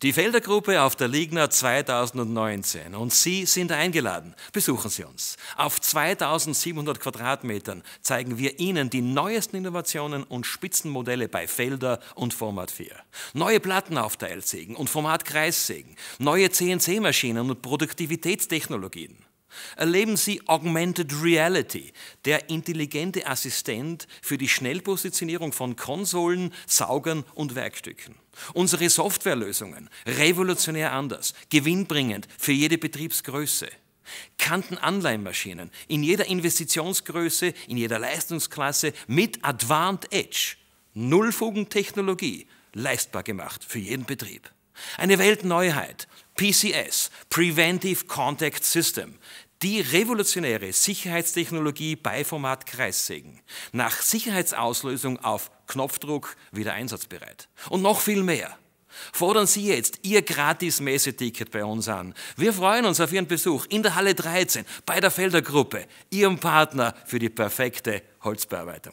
Die Felder-Gruppe auf der Ligna 2019 und Sie sind eingeladen. Besuchen Sie uns. Auf 2700 Quadratmetern zeigen wir Ihnen die neuesten Innovationen und Spitzenmodelle bei Felder und Format 4. Neue Plattenaufteilsägen und Format-Kreissägen, neue CNC-Maschinen und Produktivitätstechnologien. Erleben Sie Augmented Reality, der intelligente Assistent für die Schnellpositionierung von Konsolen, Saugern und Werkstücken. Unsere Softwarelösungen, revolutionär anders, gewinnbringend für jede Betriebsgröße. Kantenanleihenmaschinen in jeder Investitionsgröße, in jeder Leistungsklasse mit Advanced Edge. Nullfugentechnologie, leistbar gemacht für jeden Betrieb. Eine Weltneuheit, PCS, Preventive Contact System, die revolutionäre Sicherheitstechnologie bei Format-Kreissägen. Nach Sicherheitsauslösung auf Knopfdruck wieder einsatzbereit. Und noch viel mehr. Fordern Sie jetzt Ihr gratis Messeticket bei uns an. Wir freuen uns auf Ihren Besuch in der Halle 13 bei der Felder-Gruppe, Ihrem Partner für die perfekte Holzbearbeitung.